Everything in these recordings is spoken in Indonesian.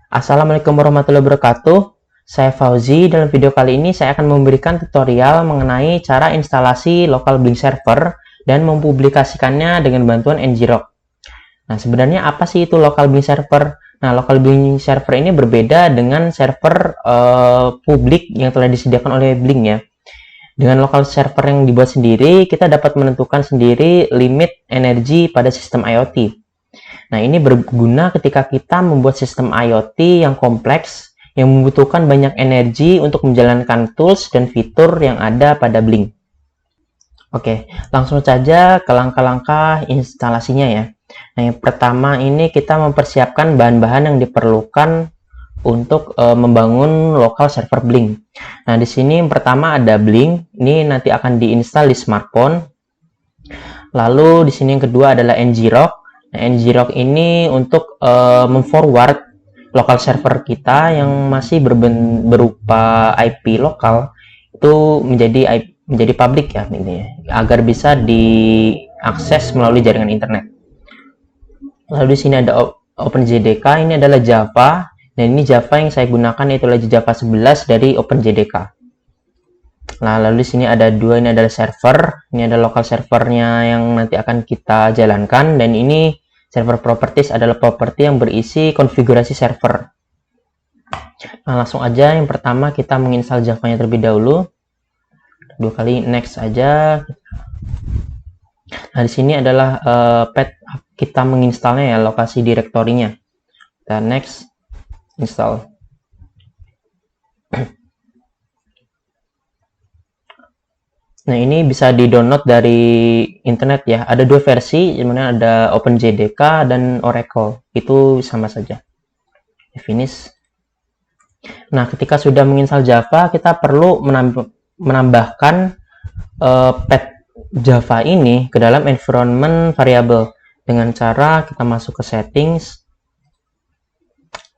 Assalamualaikum warahmatullahi wabarakatuh. Saya Fauzi. Dalam video kali ini saya akan memberikan tutorial mengenai cara instalasi local Blink server dan mempublikasikannya dengan bantuan ngrok. Nah, sebenarnya apa sih itu local Blink server? Nah, local Blink server ini berbeda dengan server publik yang telah disediakan oleh Blink ya. Dengan local server yang dibuat sendiri, kita dapat menentukan sendiri limit energi pada sistem IoT. Nah, ini berguna ketika kita membuat sistem IoT yang kompleks, yang membutuhkan banyak energi untuk menjalankan tools dan fitur yang ada pada Blink. Oke, langsung saja ke langkah-langkah instalasinya ya. Nah, yang pertama ini kita mempersiapkan bahan-bahan yang diperlukan untuk membangun lokal server Blink. Nah, di sini yang pertama ada Blink. Ini nanti akan diinstal di smartphone. Lalu di sini yang kedua adalah ngrok. Nah, ngrok ini untuk memforward lokal server kita yang masih berupa IP lokal itu menjadi public ya, agar bisa diakses melalui jaringan internet. Lalu di sini ada OpenJDK, ini adalah Java, dan ini Java yang saya gunakan itulah Java 11 dari OpenJDK. Nah, lalu di sini ada dua, ini adalah server, ini ada lokal servernya yang nanti akan kita jalankan, dan ini server properties adalah properti yang berisi konfigurasi server. Nah, langsung aja yang pertama kita menginstal Java-nya terlebih dahulu. Dua kali next aja. Nah, di sini adalah path kita menginstalnya ya, lokasi direktorinya. Kita next, install. Nah, ini bisa di-download dari internet ya. Ada dua versi, dimana ada OpenJDK dan Oracle. Itu sama saja. Finish. Nah, ketika sudah menginstal Java, kita perlu menambahkan path Java ini ke dalam environment variable dengan cara kita masuk ke settings,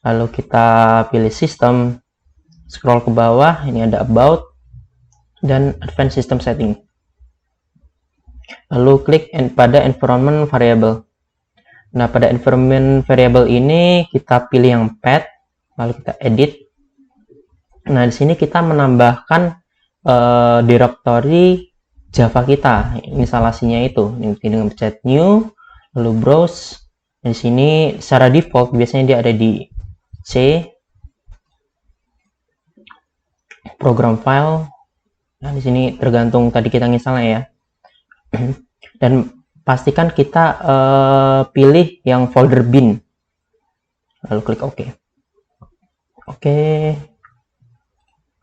lalu kita pilih system, scroll ke bawah, ini ada about dan advanced system setting, lalu klik pada environment variable. Nah, pada environment variable ini kita pilih yang path, lalu kita edit. Nah, di sini kita menambahkan directory Java kita, instalasinya itu dengan pencet new, lalu browse. Di sini secara default biasanya dia ada di C, program file. Nah, di sini tergantung tadi kita nginstalnya ya. Dan pastikan kita pilih yang folder bin. Lalu klik OK. Oke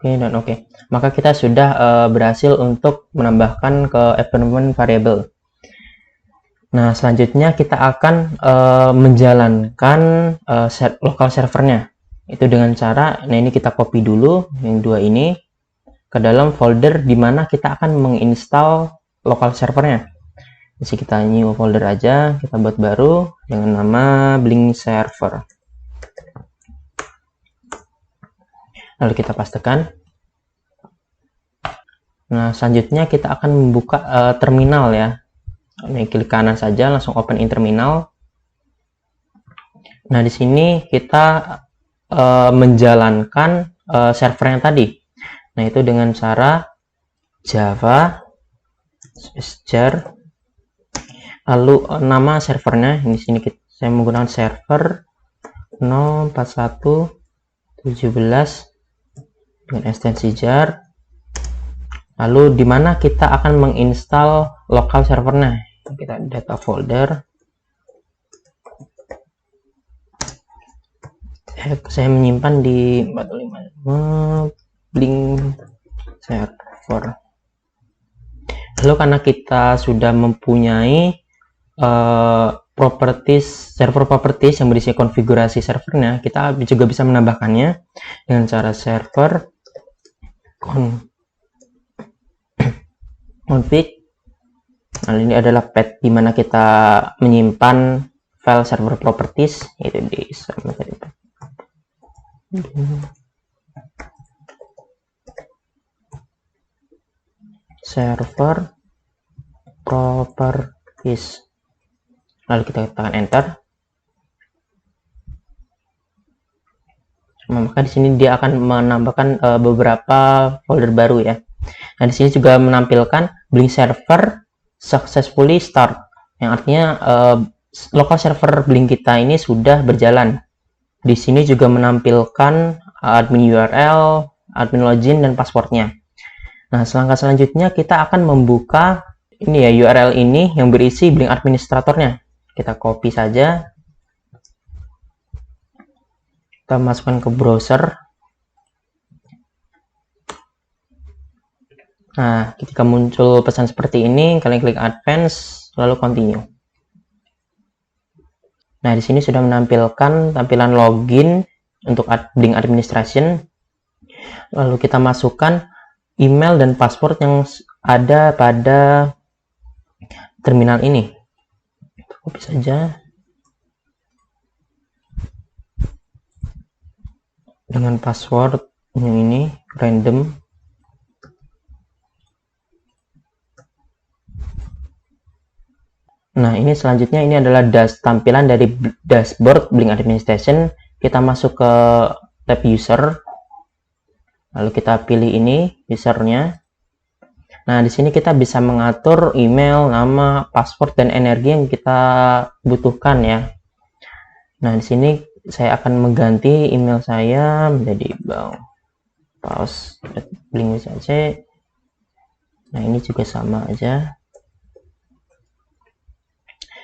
dan oke. Maka kita sudah berhasil untuk menambahkan ke environment variable. Nah, selanjutnya kita akan menjalankan lokal servernya. Itu dengan cara, nah ini kita copy dulu yang dua ini ke dalam folder di mana kita akan menginstal lokal servernya. Jadi kita new folder aja, kita buat baru dengan nama Blink server. Lalu kita pastekan. Nah, selanjutnya kita akan membuka terminal ya. Ini klik kanan saja, langsung open in terminal. Nah, di sini kita menjalankan server yang tadi. Nah, itu dengan cara Java jar, lalu nama servernya di sini saya menggunakan server 04117 dengan ekstensi jar. Lalu di mana kita akan menginstal lokal servernya, kita data folder. Saya menyimpan di 455 Blink server. Lalu karena kita sudah mempunyai server properties yang berisi konfigurasi servernya, kita juga bisa menambahkannya dengan cara server config. Nah, ini adalah path di mana kita menyimpan file server properties, yaitu di server properties. Lalu kita tekan enter. Maka di sini dia akan menambahkan beberapa folder baru ya. Nah, di sini juga menampilkan Blink server successfully start, yang artinya local server Blink kita ini sudah berjalan. Di sini juga menampilkan admin URL, admin login, dan passwordnya. Nah, selangkah selanjutnya kita akan membuka ini ya, URL ini yang berisi Blink administratornya. Kita copy saja. Kita masukkan ke browser. Nah, ketika muncul pesan seperti ini, kalian klik advance, lalu continue. Nah, di sini sudah menampilkan tampilan login untuk Blink Administration. Lalu kita masukkan email dan password yang ada pada terminal ini. Copy saja. Dengan password yang ini, random. Nah, ini selanjutnya ini adalah tampilan dari dashboard Blink Administration. Kita masuk ke tab user. Lalu kita pilih ini usernya. Nah, di sini kita bisa mengatur email, nama, password, dan energi yang kita butuhkan ya. Nah, di sini saya akan mengganti email saya menjadi paus@blink.ac. Nah, ini juga sama aja.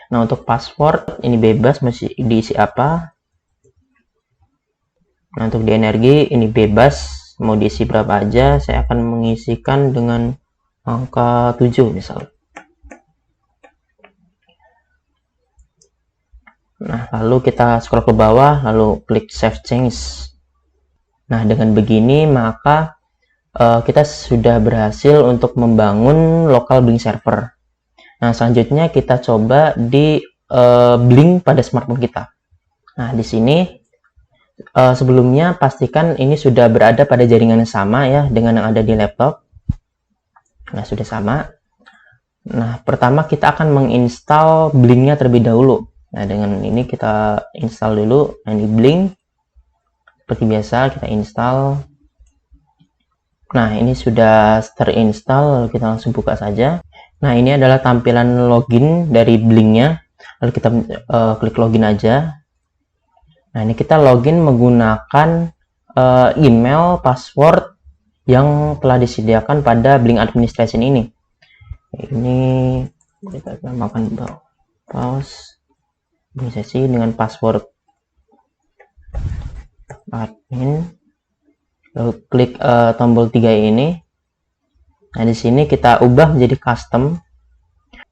Nah, untuk password ini bebas, masih diisi apa. Nah, untuk di energi ini bebas, mau diisi berapa aja. Saya akan mengisikan dengan angka 7 misal. Nah, lalu kita scroll ke bawah, lalu klik Save Change. Nah, dengan begini maka kita sudah berhasil untuk membangun local Blink server. Nah, selanjutnya kita coba di Blink pada smartphone kita. Nah, di sini sebelumnya pastikan ini sudah berada pada jaringan yang sama ya dengan yang ada di laptop. Nah, sudah sama. Nah, pertama kita akan menginstal Blink-nya terlebih dahulu. Nah, dengan ini kita install dulu. Nah, ini Blink. Seperti biasa kita install. Nah, ini sudah terinstall, lalu kita langsung buka saja. Nah, ini adalah tampilan login dari Blink-nya. Lalu kita klik login aja. Nah, ini kita login menggunakan email, password yang telah disediakan pada Blink Administration ini. Ini kita namakan paus organisasi dengan password admin, lalu klik tombol 3 ini. Nah, di sini kita ubah menjadi custom,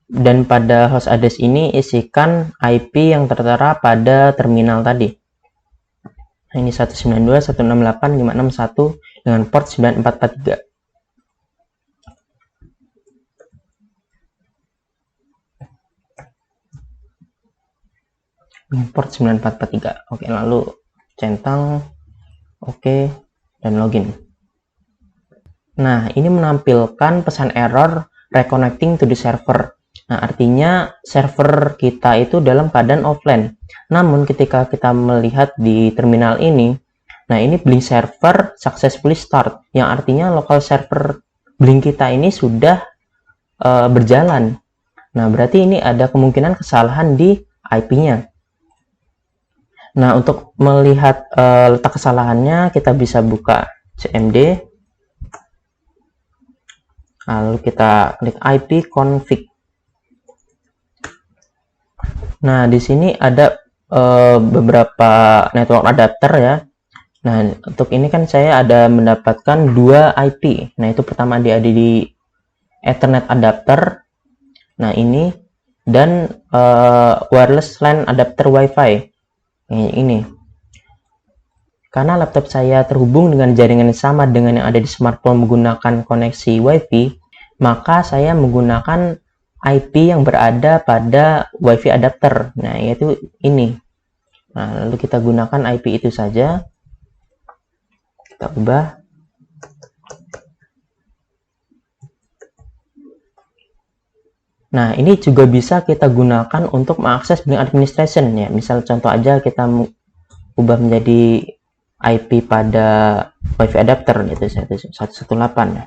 dan pada host address ini isikan IP yang tertera pada terminal tadi. Nah, ini 192.168.561 dengan port 9443. Port 9443. Oke, lalu centang oke, dan login. Nah, ini menampilkan pesan error reconnecting to the server. Nah, artinya server kita itu dalam keadaan offline. Namun ketika kita melihat di terminal ini, nah ini Blink server successfully start, yang artinya local server Blink kita ini sudah berjalan. Nah, berarti ini ada kemungkinan kesalahan di IP-nya. Nah, untuk melihat letak kesalahannya, kita bisa buka cmd, lalu kita klik IP config. Nah, di sini ada beberapa network adapter ya. Nah, untuk ini kan saya ada mendapatkan 2 IP. Nah, itu pertama dia ada di Ethernet adapter. Nah, ini dan wireless LAN adapter Wi-Fi. Ini karena laptop saya terhubung dengan jaringan yang sama dengan yang ada di smartphone menggunakan koneksi Wi-Fi, maka saya menggunakan IP yang berada pada Wi-Fi adapter. Nah, yaitu ini. Nah, lalu kita gunakan IP itu saja. Kita ubah. Nah, ini juga bisa kita gunakan untuk mengakses Blink Administration ya. Misal contoh aja kita ubah menjadi IP pada WiFi adapter yaitu 118 ya.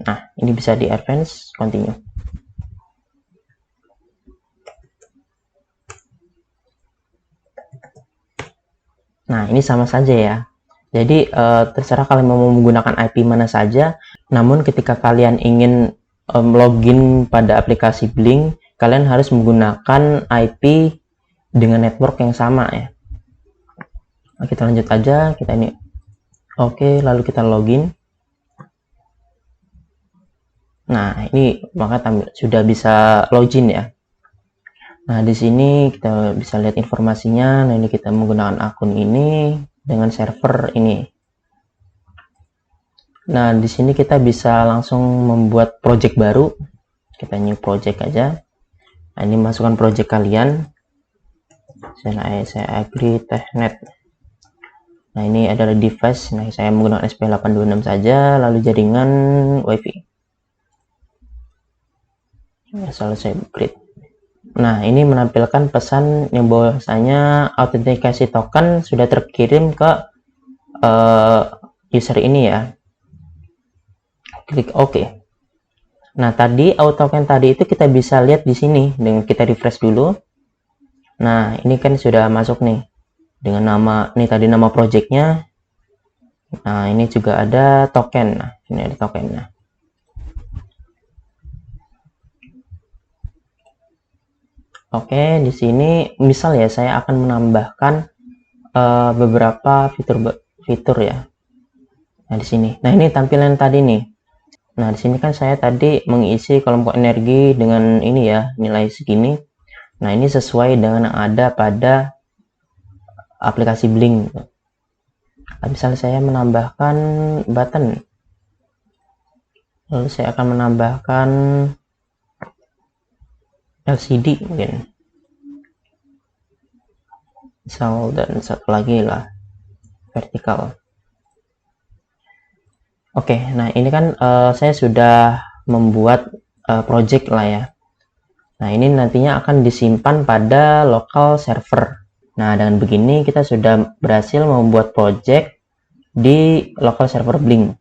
Nah, ini bisa di advance, continue. Nah, ini sama saja ya. Jadi terserah kalian mau menggunakan IP mana saja, namun ketika kalian ingin login pada aplikasi Blink, kalian harus menggunakan IP dengan network yang sama ya. Nah, kita lanjut aja, kita ini oke, lalu kita login. Nah, ini maka sudah bisa login ya. Nah, di sini kita bisa lihat informasinya. Nah, ini kita menggunakan akun ini dengan server ini. Nah, di sini kita bisa langsung membuat project baru. Kita new project aja. Nah, ini masukkan project kalian. Saya agree Technet. Nah, ini adalah device. Nah, saya menggunakan SP826 saja, lalu jaringan WiFi. Asal saya create. Nah, ini menampilkan pesan yang bahwasanya autentikasi token sudah terkirim ke user ini ya. Klik OK. Nah, tadi token tadi itu kita bisa lihat di sini dengan kita refresh dulu. Nah, ini kan sudah masuk nih dengan nama nih tadi nama projectnya. Nah, ini juga ada token. Nah, ini ada tokennya. Oke, di sini misal ya saya akan menambahkan beberapa fitur ya. Nah, di sini. Nah, ini tampilan tadi nih. Nah, di sini kan saya tadi mengisi kelompok energi dengan ini ya, nilai segini. Nah, ini sesuai dengan yang ada pada aplikasi Blink. Nah, misalnya saya menambahkan button. Lalu saya akan menambahkan LCD mungkin. Misal dan satu lagi lah vertikal. Oke, nah ini kan saya sudah membuat project lah ya. Nah, ini nantinya akan disimpan pada local server. Nah, dengan begini kita sudah berhasil membuat project di local server Blink.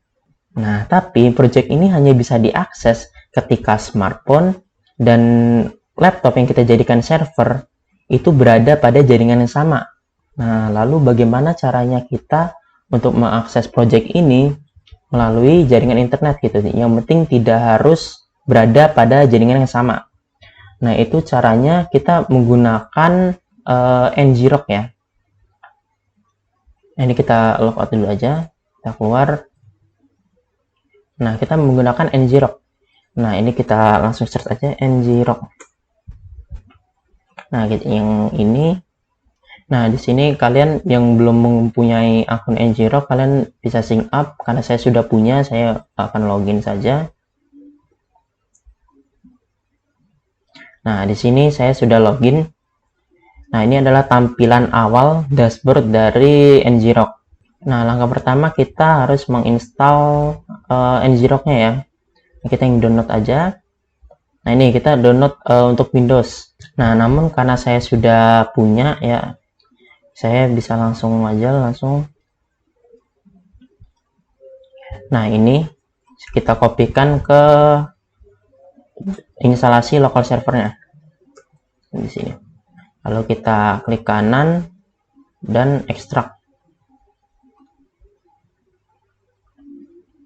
Nah, tapi project ini hanya bisa diakses ketika smartphone dan laptop yang kita jadikan server itu berada pada jaringan yang sama. Nah, lalu bagaimana caranya kita untuk mengakses project ini melalui jaringan internet gitu. Yang penting tidak harus berada pada jaringan yang sama. Nah, itu caranya kita menggunakan ngrok ya. Nah, ini kita logout dulu aja. Kita keluar. Nah, kita menggunakan ngrok. Nah, ini kita langsung search aja ngrok. Nah, yang ini. Nah, di sini kalian yang belum mempunyai akun ngrok, kalian bisa sign up. Karena saya sudah punya, saya akan login saja. Nah, di sini saya sudah login. Nah, ini adalah tampilan awal dashboard dari ngrok. Nah, langkah pertama kita harus menginstal ngrok-nya ya. Kita yang download aja. Nah, ini kita download untuk Windows. Nah, namun karena saya sudah punya ya, saya bisa langsung aja langsung. Nah, ini kita kopikan ke instalasi local servernya di sini. Lalu kita klik kanan dan ekstrak.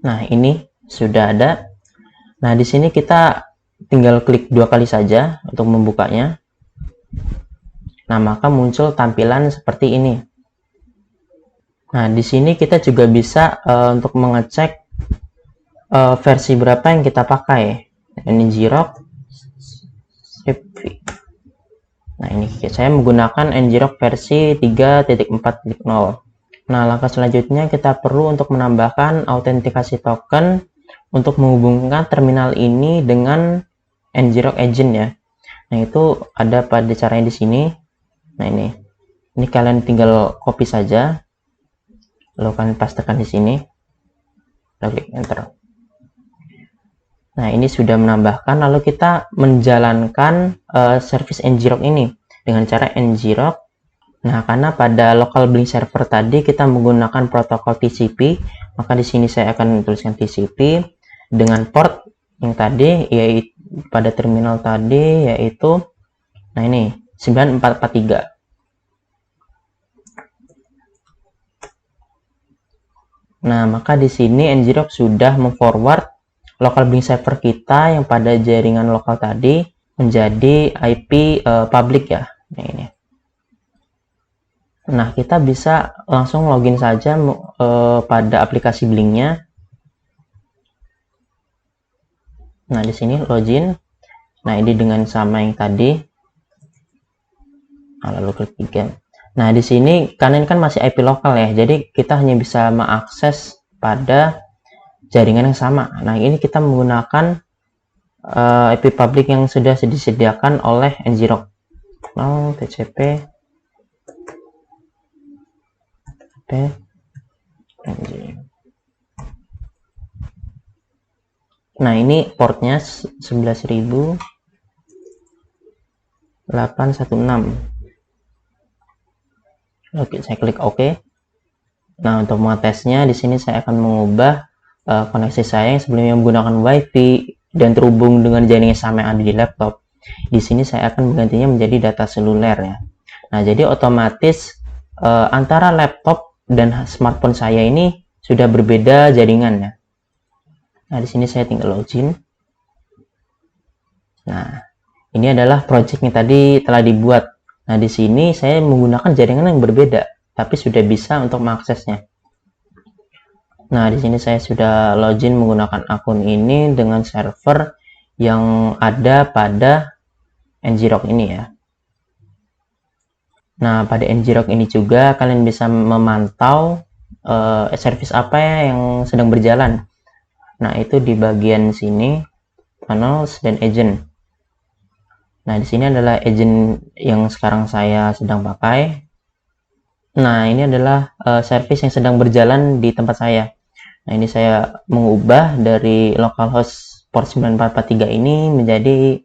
Nah, ini sudah ada. Nah, di sini kita tinggal klik 2 kali saja untuk membukanya. Nah, maka muncul tampilan seperti ini. Nah, di sini kita juga bisa untuk mengecek versi berapa yang kita pakai. Ini ngrok. Nah, ini saya menggunakan ngrok versi 3.4.0. Nah, langkah selanjutnya kita perlu untuk menambahkan autentikasi token untuk menghubungkan terminal ini dengan ngrok agent ya. Nah, itu ada pada caranya di sini. Nah, ini kalian tinggal copy saja, lalu kalian pastekan di sini, lalu klik enter. Nah, ini sudah menambahkan, lalu kita menjalankan service ngrok ini dengan cara ngrok. Nah, karena pada local blink server tadi kita menggunakan protokol TCP, maka di sini saya akan tuliskan TCP dengan port yang tadi yaitu pada terminal tadi yaitu nah ini 9443. Nah, maka di sini Ngrok sudah memforward local blink server kita yang pada jaringan lokal tadi menjadi IP public ya. Nah, ini. Nah, kita bisa langsung login saja pada aplikasi Blinknya. Nah, di sini login. Nah, ini dengan sama yang tadi. Nah, lalu klik 3. Nah, di sini karena ini kan masih IP lokal ya, jadi kita hanya bisa mengakses pada jaringan yang sama. Nah, ini kita menggunakan IP public yang sudah disediakan oleh Ngrok. Nah, TCP Nah, ini portnya 11.816. Oke, saya klik OK. Nah, untuk mengetesnya di sini saya akan mengubah koneksi saya yang sebelumnya menggunakan WiFi dan terhubung dengan jaringan sama yang ada di laptop. Di sini saya akan menggantinya menjadi data seluler ya. Nah, jadi otomatis antara laptop dan smartphone saya ini sudah berbeda jaringannya. Nah, di sini saya tinggal login. Nah, ini adalah project yang tadi telah dibuat. Nah, di sini saya menggunakan jaringan yang berbeda, tapi sudah bisa untuk mengaksesnya. Nah, di sini saya sudah login menggunakan akun ini dengan server yang ada pada Ngrok ini ya. Nah, pada Ngrok ini juga kalian bisa memantau service apa ya yang sedang berjalan. Nah, itu di bagian sini, panels dan agent. Nah, di sini adalah agent yang sekarang saya sedang pakai. Nah, ini adalah service yang sedang berjalan di tempat saya. Nah, ini saya mengubah dari localhost port 9443 ini menjadi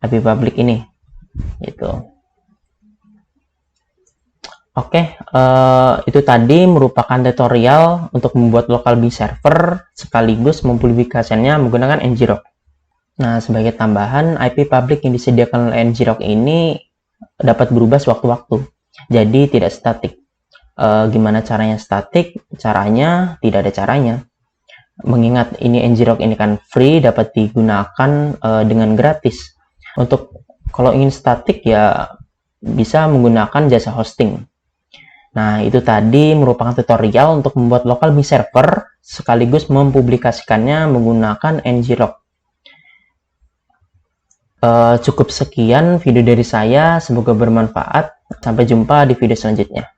IP public ini. Gitu. Oke, itu tadi merupakan tutorial untuk membuat local blink server sekaligus mempublikasikannya menggunakan Ngrok. Nah, sebagai tambahan, IP public yang disediakan oleh Ngrok ini dapat berubah sewaktu-waktu, jadi tidak statik. Gimana caranya statik? Caranya tidak ada caranya. Mengingat ini Ngrok ini kan free, dapat digunakan dengan gratis. Untuk kalau ingin statik ya bisa menggunakan jasa hosting. Nah, itu tadi merupakan tutorial untuk membuat local blink server sekaligus mempublikasikannya menggunakan Ngrok. Cukup sekian video dari saya, semoga bermanfaat. Sampai jumpa di video selanjutnya.